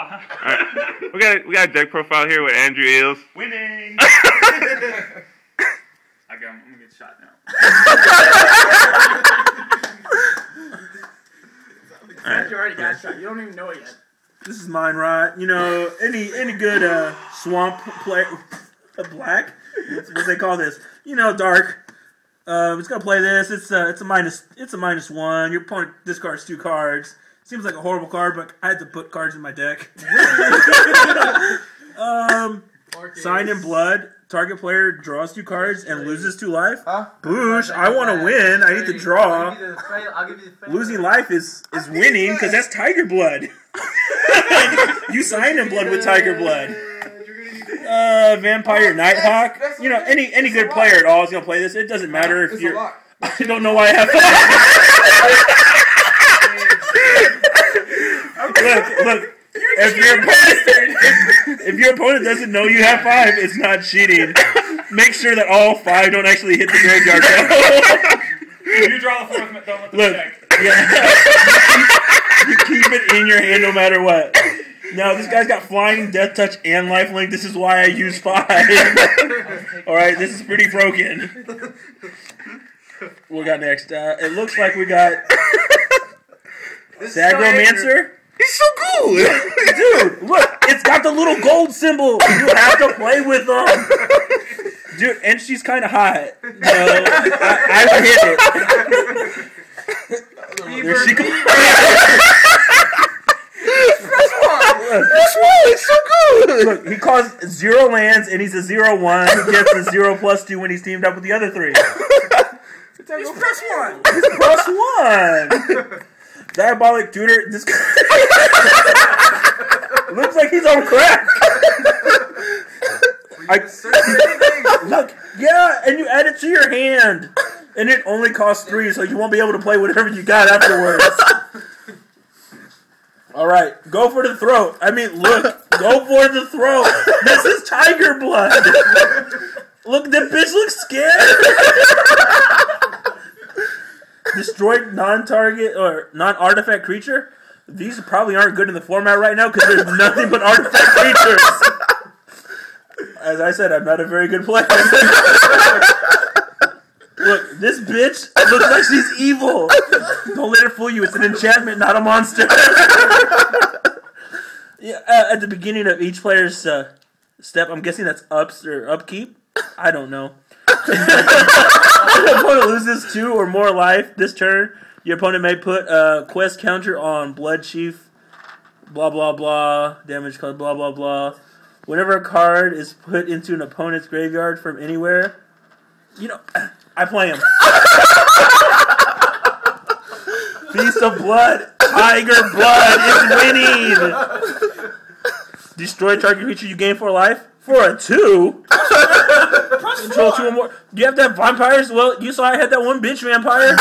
Alright. We got a deck profile here with Andrew Eels. Winning! I'm gonna get shot now. You already got shot. You don't even know it yet. This is mine, right? You know, any good swamp play, black. What they call this? You know, dark. It's gonna play this. It's a -1. Your opponent discards 2 cards. Seems like a horrible card, but I had to put cards in my deck. Sign in blood. Target player draws 2 cards and loses 2 life. Huh? Boosh! I want to win. I need to draw. I'll give you the fail. Losing life is winning because that's Tiger Blood. You sign in blood with Tiger Blood. Vampire Nighthawk. You know, any good player at all is gonna play this. It doesn't matter if you're. I don't know why I have. Look. If your opponent doesn't know you have 5, it's not cheating. Make sure that all 5 don't actually hit the graveyard. If you draw the 4th, don't let them check. Yeah. You keep it in your hand no matter what. Now, this guy's got Flying, Death Touch, and Lifelink. This is why I use 5. Alright, this is pretty broken. What we got next? It looks like we got Sagromancer. He's so good! Dude, look, it's got the little gold symbol. You have to play with them. Dude, and she's kind of hot. I would hit it. There she goes. It's so good! Look, he costs 0 lands, and he's a 0/1. He gets a 0+2 when he's teamed up with the other 3. He's +1. He's +1. Diabolic Tutor. This guy looks like he's on crack. Look, yeah, and you add it to your hand, and it only costs 3, so you won't be able to play whatever you got afterwards. All right, go for the throat. I mean, look, go for the throat. This is Tiger Blood. Look, the bitch looks scared. Destroyed non-target or non-artifact creature. These probably aren't good in the format right now because there's nothing but artifact creatures. As I said, I'm not a very good player. Look, this bitch looks like she's evil. Don't let her fool you. It's an enchantment, not a monster. Yeah, at the beginning of each player's step, I'm guessing that's ups or upkeep. I don't know. Your opponent loses 2 or more life this turn. Your opponent may put a quest counter on Blood Chief, blah, blah, blah, damage card, blah, blah, blah. Whenever a card is put into an opponent's graveyard from anywhere, you know, I play him. Feast of Blood, Tiger Blood is winning. Destroy target creature you gain 4 life for a 2. Control 2 or more. Do you have to have vampires? Well, you saw I had that one bitch vampire.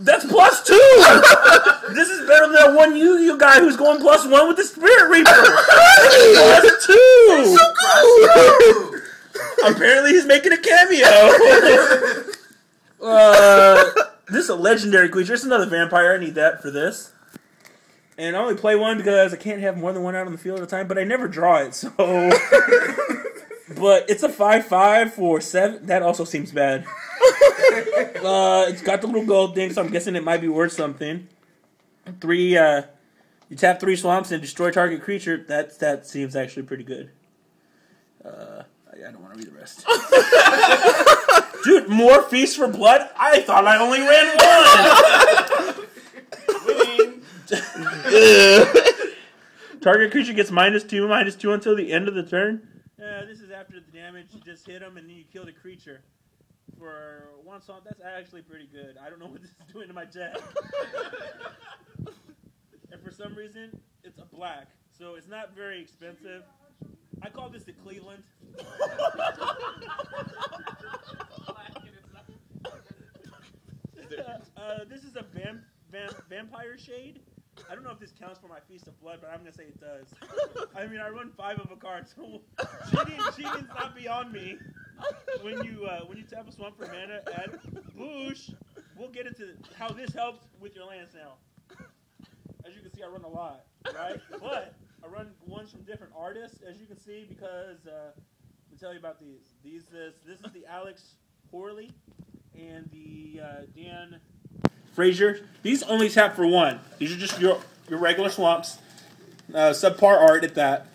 That's +2. This is better than that one you guy who's going +1 with the Spirit Reaper. +2. So good! Apparently he's making a cameo. This is a legendary creature. It's another vampire. I need that for this. And I only play one because I can't have more than one out on the field at a time, but I never draw it, so... But it's a 5/5 for 7. That also seems bad. It's got the little gold thing, so I'm guessing it might be worth something. 3, you tap 3 swamps and destroy target creature. That seems actually pretty good. I don't want to read the rest. Dude, more Feast for Blood? I thought I only ran 1! Target creature gets -2 until the end of the turn. This is after the damage. You just hit him and then you kill the creature. For 1 swamp, that's actually pretty good. I don't know what this is doing to my deck. And for some reason, it's a black. So it's not very expensive. I call this the Cleveland. This is a vampire shade. I don't know if this counts for my Feast of Blood, but I'm going to say it does. I mean, I run 5 of a card, so cheating's not beyond me. When you tap a swamp for mana, add Boosh. We'll get into how this helps with your lands now. As you can see, I run a lot. right? But I run ones from different artists, as you can see, because let me tell you about these. This is the Alex Horley and the Dan Frazier. These only tap for one. These are just your regular swamps. Subpar art at that.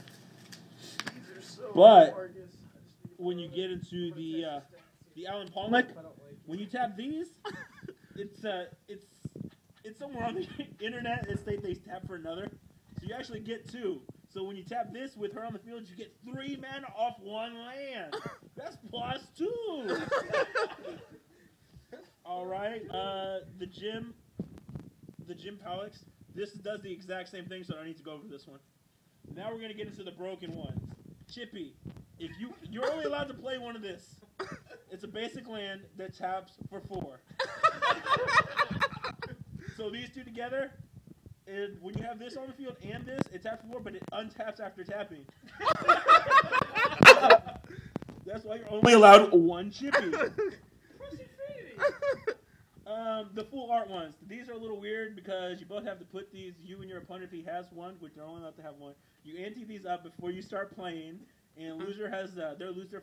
But when you get into the Alan Palmick, when you tap these, it's somewhere on the internet that states they tap for another. So you actually get two. So when you tap this with her on the field, you get 3 mana off 1 land. That's +2. All right. The Jim Palex. This does the exact same thing, so I don't need to go over this one. Now we're gonna get into the broken ones. Chippy. If you're only allowed to play one of this. It's a basic land that taps for 4. So these two together, and when you have this on the field and this, it taps for 4, but it untaps after tapping. That's why you're only allowed 1 Chippy. The full art ones. These are a little weird because you both have to put these, you and your opponent, if he has one, which you're only allowed to have one, you ante these up before you start playing, and loser has their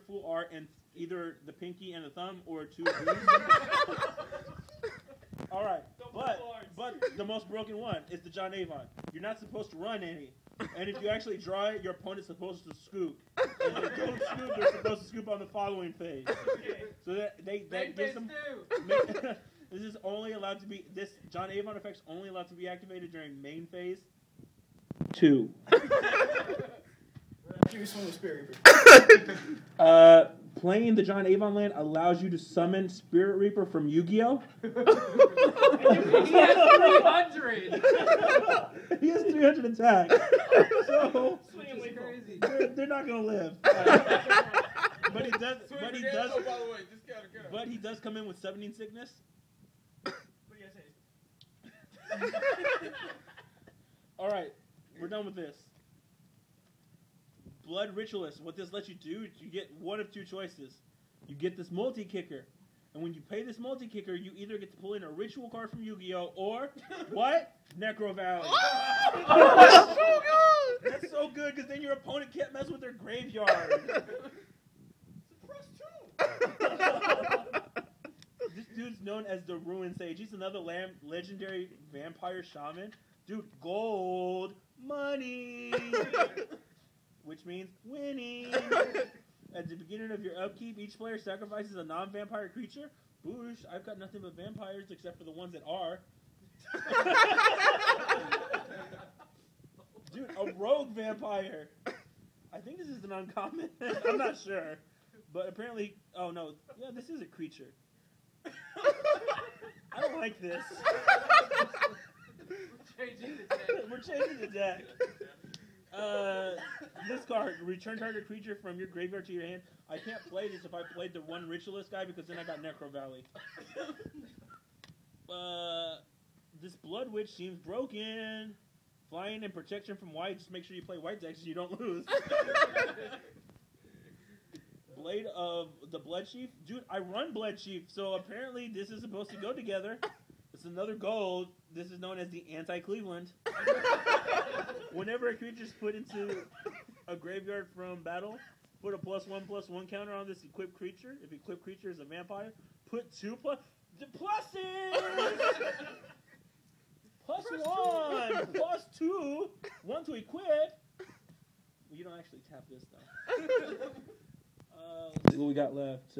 full art and either the pinky and the thumb or 2 of these. All right, but the most broken one is the John Avon. You're not supposed to run any, and if you actually draw it, your opponent's supposed to scoop. And if they don't scoop, they're supposed to scoop on the following phase. So that gives them. This is only allowed to be John Avon effect's only allowed to be activated during main phase 2. Playing the John Avon land allows you to summon Spirit Reaper from Yu-Gi-Oh! He has 300. He has 300 attack. So they're not gonna live. But he does. But he does come in with summoning sickness. All right, we're done with this. Blood Ritualist. What this lets you do is you get one of 2 choices. You get this multi-kicker. And when you pay this multi-kicker, you either get to pull in a ritual card from Yu-Gi-Oh! Or, what? Necro Valley. Oh, that's so good! That's so good, because then your opponent can't mess with their graveyard. This dude's known as the Ruin Sage. He's another legendary vampire shaman. Dude, gold money! Which means winning. At the beginning of your upkeep, each player sacrifices a non-vampire creature. Boosh, I've got nothing but vampires except for the ones that are. Dude, a rogue vampire. I think this is an uncommon. I'm not sure. But apparently, oh no, yeah, this is a creature. I don't like this. We're changing the deck. This card, return target creature from your graveyard to your hand. I can't play this if I played the one Ritualist guy because then I got Necro Valley. This Blood Witch seems broken. Flying and protection from white. Just make sure you play white decks so you don't lose. Blade of the Blood Chief. Dude, I run Blood Chief, so apparently this is supposed to go together. It's another gold. This is known as the Anti-Cleveland. Whenever a creature is put into a graveyard from battle, put a +1/+1 counter on this equipped creature. If equipped creature is a vampire, put 2 pluses! +1! +2! 1 to equip! Well, you don't actually tap this, though. Let's see what we got left.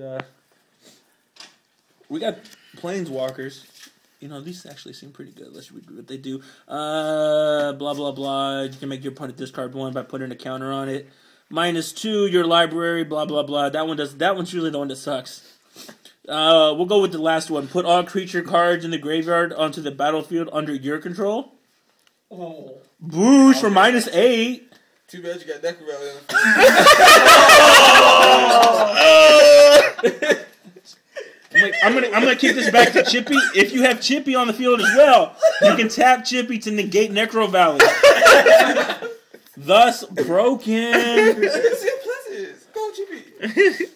We got Planeswalkers. You know, these actually seem pretty good. Let's read what they do. Blah, blah, blah. You can make your opponent discard 1 by putting a counter on it. -2, your library, blah, blah, blah. That one's usually the one that sucks. We'll go with the last one. Put all creature cards in the graveyard onto the battlefield under your control. Oh. Boosh for -8. Too bad you got Necro Valley on the I'm gonna kick this back to Chippy. If you have Chippy on the field as well, you can tap Chippy to negate Necro Valley. Thus broken. Go, Chippy.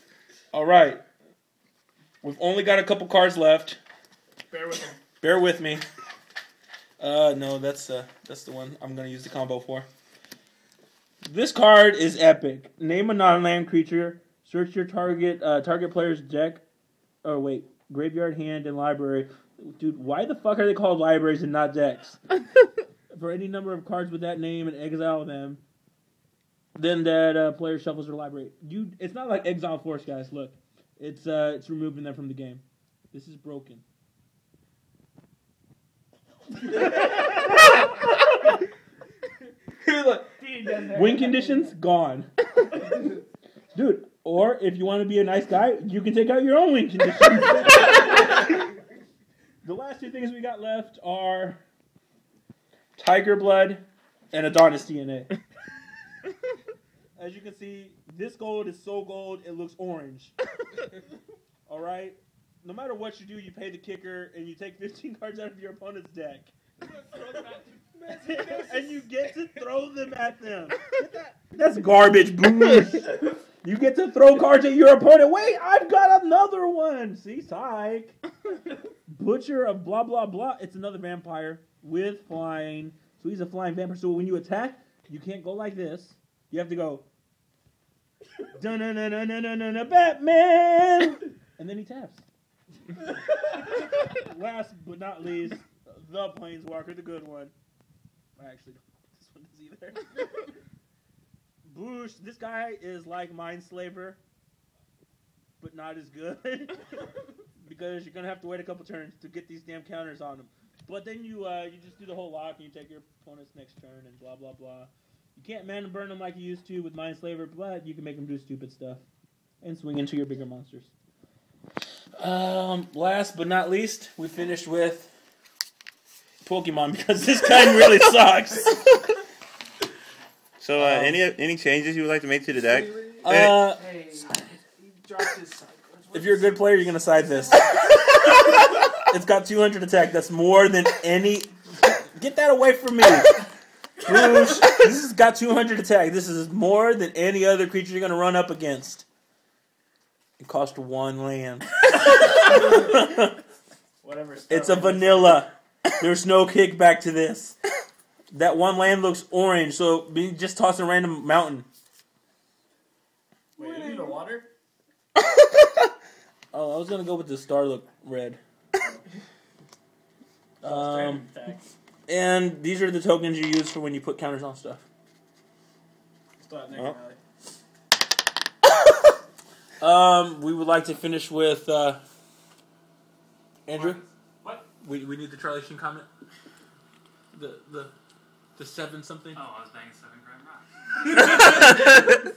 All right. We've only got a couple cards left. Bear with him. Bear with me. No, that's the one I'm gonna use the combo for. This card is epic. Name a non-land creature. Search your target player's deck. Oh wait, graveyard, hand, and library. Dude, why the fuck are they called libraries and not decks? For any number of cards with that name and exile them. Then that player shuffles their library. It's not like Exile Force, guys. Look, it's removing them from the game. This is broken. Win conditions gone, dude. Or if you want to be a nice guy, you can take out your own win conditions. The last two things we got left are Tiger Blood and Adonis DNA. As you can see, this gold is so gold it looks orange. All right. No matter what you do, you pay the kicker and you take 15 cards out of your opponent's deck. And you get to throw them at them. That's garbage, booze. You get to throw cards at your opponent. Wait, I've got another one. See, psych. Butcher of blah, blah, blah. It's another vampire with flying. So he's a flying vampire. So when you attack, you can't go like this. You have to go, dun-dun-dun-dun-dun-dun-dun, Batman! And then he taps. Last but not least, the Planeswalker, the good one. Actually, this one is either. Boosh, this guy is like Mindslaver, but not as good. Because you're going to have to wait a couple turns to get these damn counters on him. But then you just do the whole lock and you take your opponent's next turn and blah, blah, blah. You can't mana burn them like you used to with Mindslaver, but you can make them do stupid stuff. And swing into your bigger monsters. Last but not least, we finished with Pokemon because this guy really sucks. So, any changes you would like to make to the deck? Hey, he dropped his side cards. If you're a good player, you're going to side this. It's got 200 attack. That's more than any... Get that away from me. Boosh. This has got 200 attack. This is more than any other creature you're going to run up against. It cost 1 land. Whatever. It's a vanilla. There's no kickback to this. That 1 land looks orange, so just toss a random mountain. Wait, you need a water? Oh, I was going to go with the star look red. And these are the tokens you use for when you put counters on stuff. We would like to finish with Andrew. What? We need the Charlie Sheen comment. The 7 something. Oh, I was banging 7 grand rock.